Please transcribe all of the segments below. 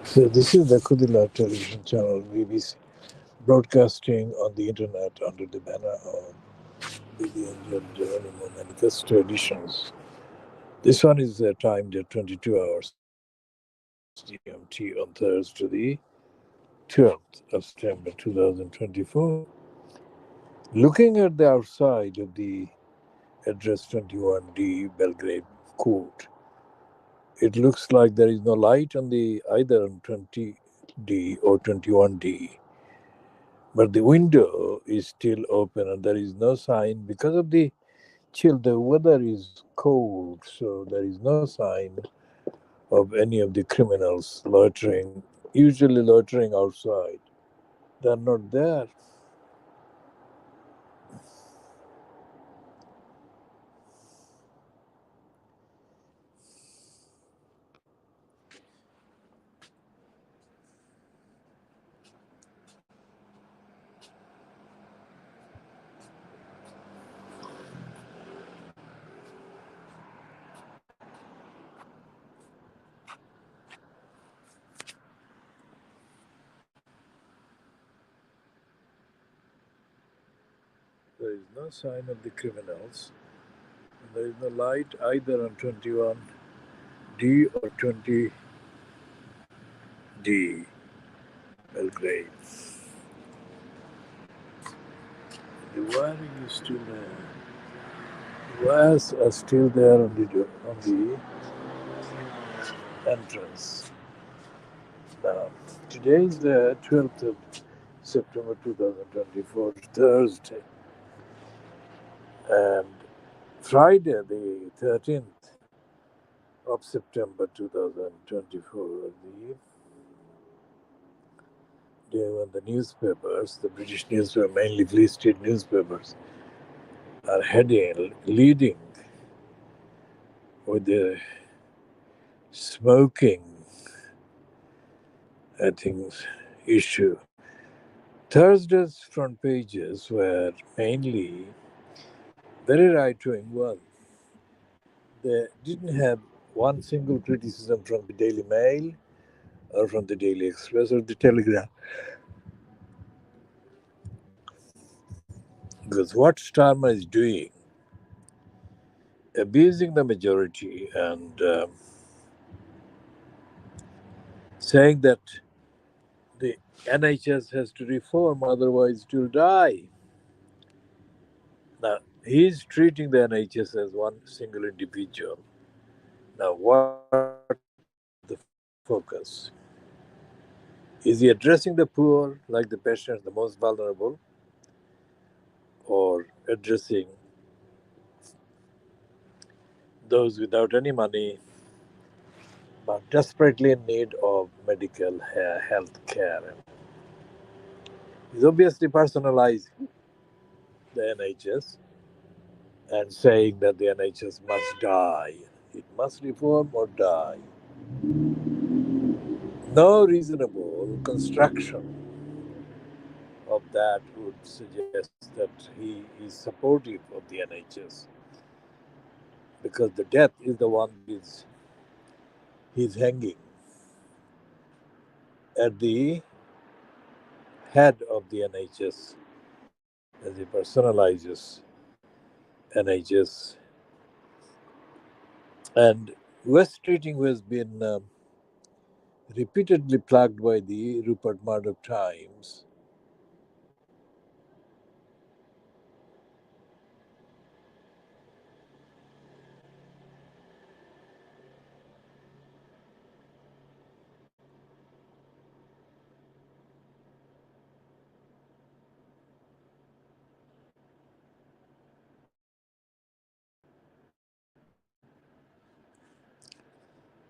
So this is the Khoodeelaar television channel, BBC, broadcasting on the internet under the banner of the Angel Geronimo Manifesto editions. This one is timed at 22 hours GMT on Thursday, the 12th of September 2024. Looking at the outside of the address 21D Belgrade Court, it looks like there is no light on the either on 20D or 21D. But the window is still open and there is no sign because of the chill. The weather is cold, so there is no sign of any of the criminals loitering, usually loitering outside. They're not there. There is no sign of the criminals. And there is no light either on 21D or 20D Belgrade. The wiring is still there. The wires are still there on the entrance. Now, today is the 12th of September 2024, Thursday, and Friday, the 13th of September 2024, the day when the newspapers, the British newspapers, mainly Free State newspapers, are leading with the smoking, I think, issue. Thursday's front pages were mainly very right-wing ones. They didn't have one single criticism from the Daily Mail or from the Daily Express or the Telegraph. Because what Starmer is doing, abusing the majority and saying that the NHS has to reform, otherwise it will die. Now, he's treating the NHS as one single individual. Now, what the focus? Is he addressing the poor, like the patients, the most vulnerable, or addressing those without any money but desperately in need of medical health care? He's obviously personalizing the NHS and saying that the NHS must die. It must reform or die. No reasonable construction of that would suggest that he is supportive of the NHS, because the death is the one that he's hanging at the head of the NHS as he personalizes NHS. And West Streeting, who has been repeatedly plugged by the Rupert Murdoch Times,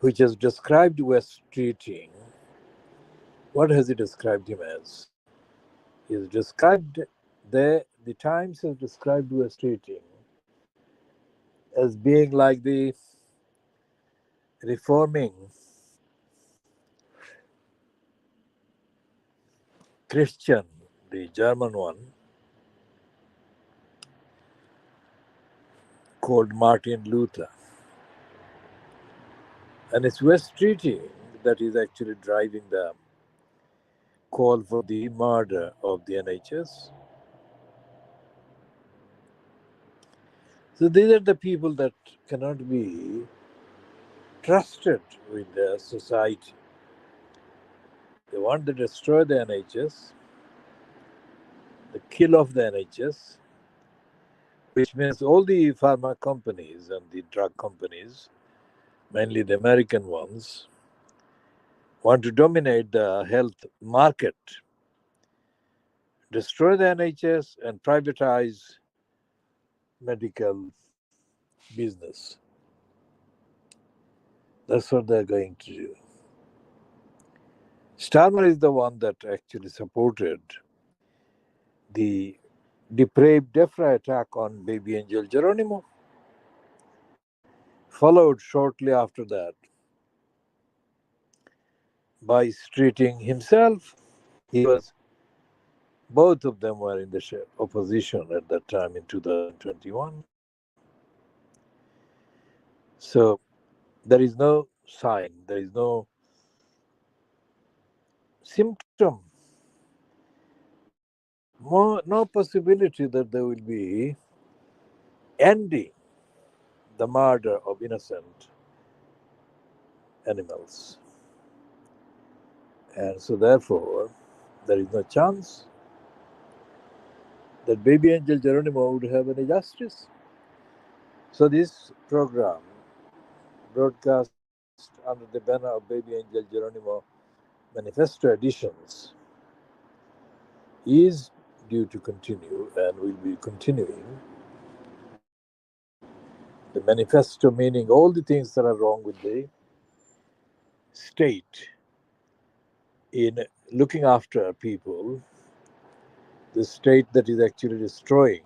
which has described West Streeting. What has he described him as? He has described the Times has described West Streeting as being like the reforming Christian, the German one, called Martin Luther. And it's West Streeting that is actually driving the call for the murder of the NHS. So these are the people that cannot be trusted with the society. They want to destroy the NHS, the kill of the NHS, which means all the pharma companies and the drug companies, mainly the American ones, want to dominate the health market, destroy the NHS, and privatize medical business. That's what they're going to do. Starmer is the one that actually supported the depraved DEFRA attack on baby angel Geronimo. Followed shortly after that by treating himself. He was, both of them were in the opposition at that time in 2021. So there is no sign, there is no symptom, no possibility that there will be ending the murder of innocent animals. And so therefore, there is no chance that baby angel Geronimo would have any justice. So this program, broadcast under the banner of baby angel Geronimo Manifesto Editions, is due to continue and will be continuing. The manifesto meaning all the things that are wrong with the state in looking after people, the state that is actually destroying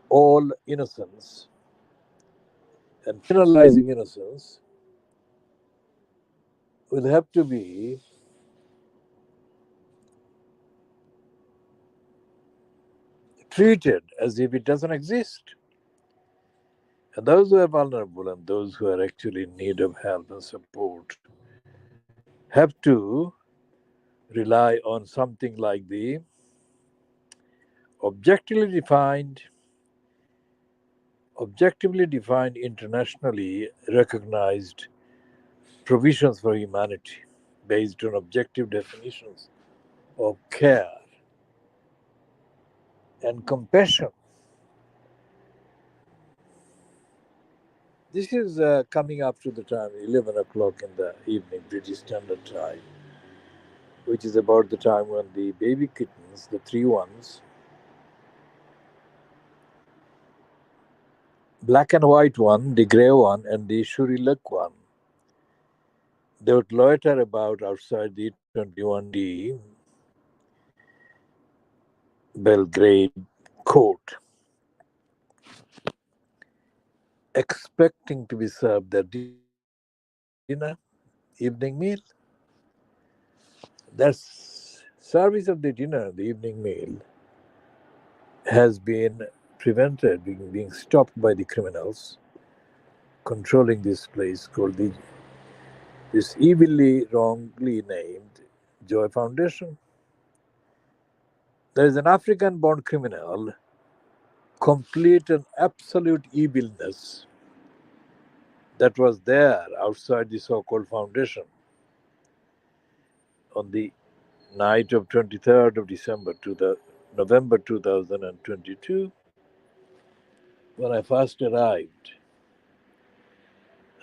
all innocence and penalizing innocence, will have to be treated as if it doesn't exist. And those who are vulnerable and those who are actually in need of help and support have to rely on something like the objectively defined, internationally recognized provisions for humanity based on objective definitions of care and compassion. This is coming up to the time 11 o'clock in the evening, British Standard Time, which is about the time when the baby kittens, the three ones, black and white one, the grey one, and the Shurilak one, they would loiter about outside the 21D Belgrade court, expecting to be served their dinner, evening meal. That service of the dinner, the evening meal, has been prevented, being stopped by the criminals controlling this place called this evilly, wrongly named Joy Foundation. There is an African-born criminal, complete and absolute evilness, that was there outside the so-called foundation on the night of 23rd of December to the November 2022, when I first arrived.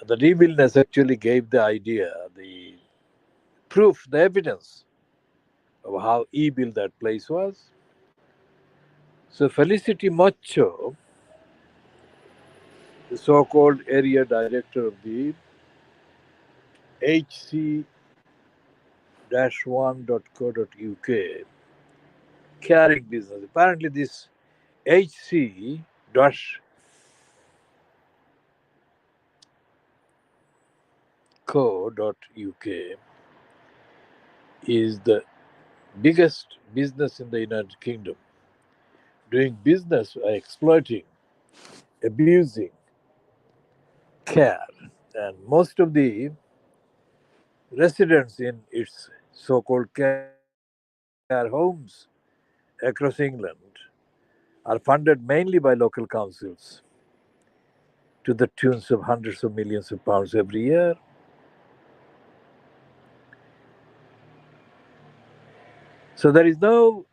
The evilness actually gave the idea, the proof, the evidence of how evil that place was. So Felicity Macho, the so-called area director of the hc-1.co.uk, caring business. Apparently this hc-co.uk is the biggest business in the United Kingdom, doing business by exploiting, abusing care. And most of the residents in its so-called care homes across England are funded mainly by local councils to the tunes of hundreds of millions of pounds every year. So there is no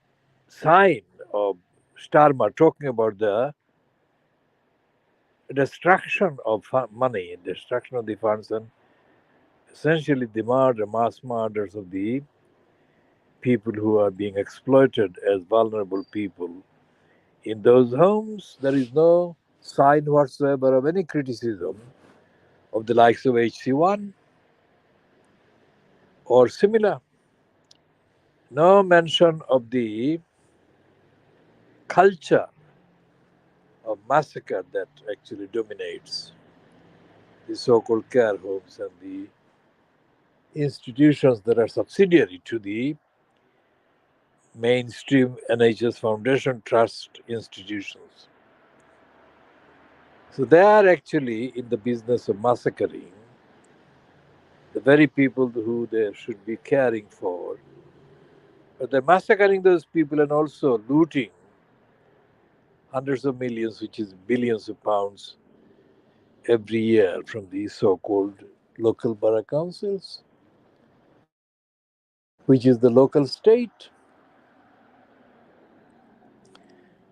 sign of Starmer talking about the destruction of money, destruction of the funds, and essentially the mass murders of the people who are being exploited as vulnerable people in those homes. There is no sign whatsoever of any criticism of the likes of HC1 or similar. No mention of the culture of massacre that actually dominates the so called care homes and the institutions that are subsidiary to the mainstream NHS Foundation Trust institutions. So they are actually in the business of massacring the very people who they should be caring for. But they're massacring those people and also looting hundreds of millions, which is billions of pounds every year from these so called local borough councils, which is the local state.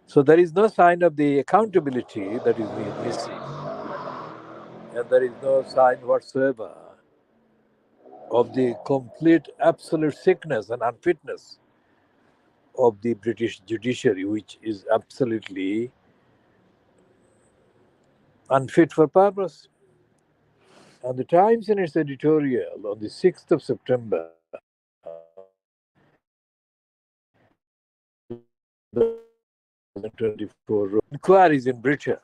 So there is no sign of the accountability that is missing, and there is no sign whatsoever of the complete absolute sickness and unfitness of the British judiciary, which is absolutely unfit for purpose. And the Times, in its editorial on the 6th of September 2024, inquiries in Britain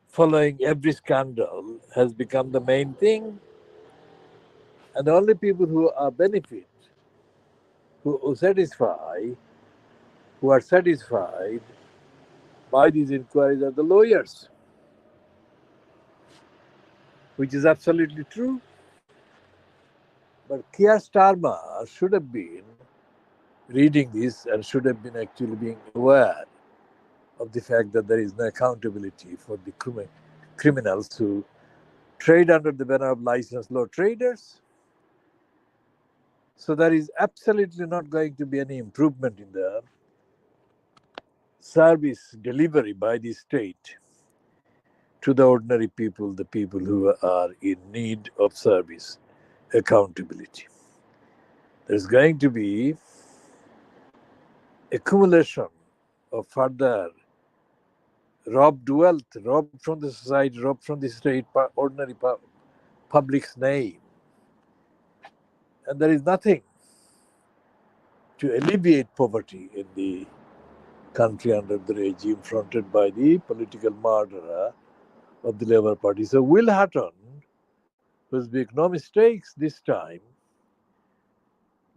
following every scandal has become the main thing, and the only people who are benefit, who satisfy, who are satisfied by these inquiries are the lawyers, which is absolutely true. But Keir Starmer should have been reading this and should have been actually being aware of the fact that there is no accountability for the criminals who trade under the banner of licensed law traders. So there is absolutely not going to be any improvement in the service delivery by the state to the ordinary people, the people who are in need of service accountability. There's going to be accumulation of further robbed wealth, robbed from the society, robbed from the state, ordinary public's name. And there is nothing to alleviate poverty in the country under the regime fronted by the political murderer of the Labour Party. So Will Hutton, who's made no mistakes this time.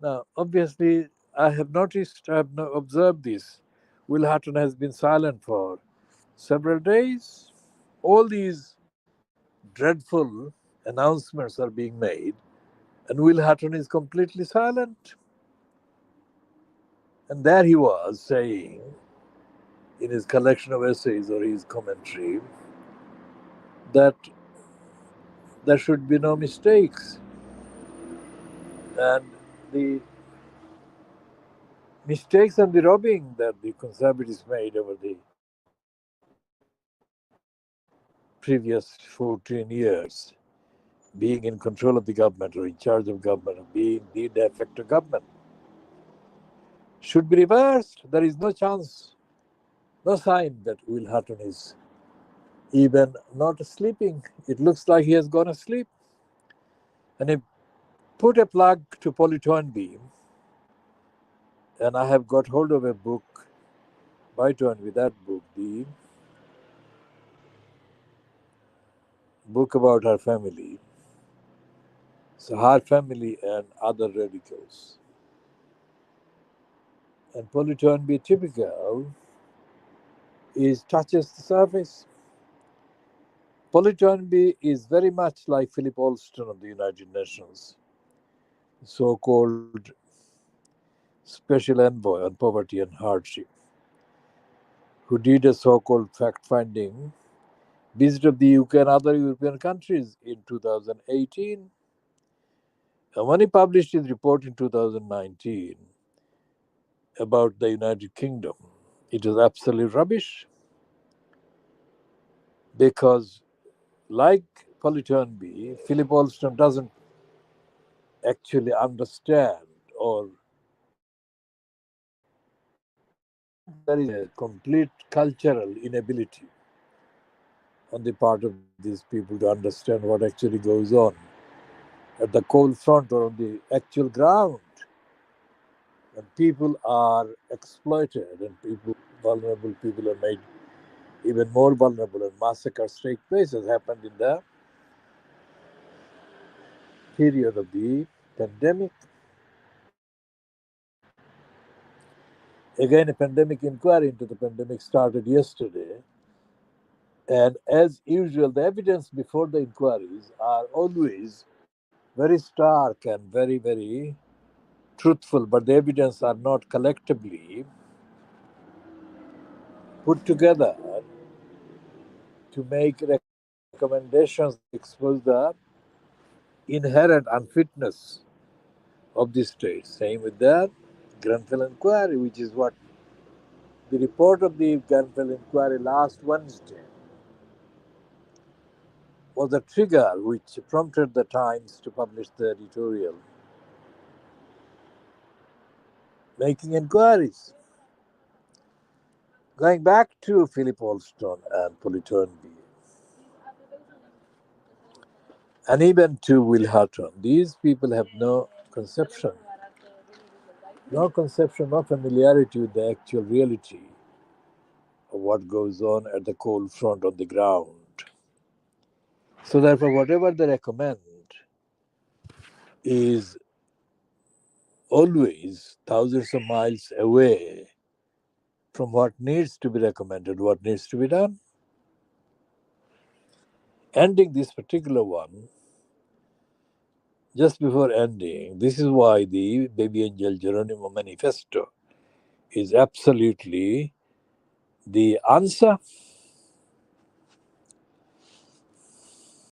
Now, obviously, I have observed this. Will Hutton has been silent for several days. All these dreadful announcements are being made, and Will Hutton is completely silent. And there he was saying in his collection of essays or his commentary that there should be no mistakes. And the mistakes and the robbing that the Conservatives made over the previous 14 years, being in control of the government or in charge of government, or being the de facto government, should be reversed. There is no chance, no sign that Will Hutton is even not sleeping. It looks like he has gone asleep. And he put a plug to Polly Toynbee, and I have got hold of a book by Toynbee, that book, the book about her family. So her family and other radicals. And Polly Toynbee, typical, is touches the surface. Politonby is very much like Philip Alston of the United Nations, so called Special Envoy on Poverty and Hardship, who did a so called fact finding visit of the UK and other European countries in 2018. And when he published his report in 2019 about the United Kingdom, it was absolute rubbish because, like Politonby, Philip Alston doesn't actually understand, or there is a complete cultural inability on the part of these people to understand what actually goes on at the cold front or on the actual ground. And people are exploited, and vulnerable people are made even more vulnerable, and massacres take place, as happened in the period of the pandemic. Again, a pandemic inquiry into the pandemic started yesterday. And as usual, the evidence before the inquiries are always very stark and very, very truthful, but the evidence are not collectively put together to make recommendations that expose the inherent unfitness of the state. Same with the Grenfell inquiry, which is what the report of the Grenfell inquiry last Wednesday was the trigger which prompted the Times to publish the editorial making inquiries. Going back to Philip Alston and Politonby, and even to Will Hutton, these people have no conception, no familiarity with the actual reality of what goes on at the cold front on the ground. So therefore, whatever they recommend is always thousands of miles away from what needs to be recommended, what needs to be done. Ending this particular one, just before ending, this is why the Baby Angel Geronimo Manifesto is absolutely the answer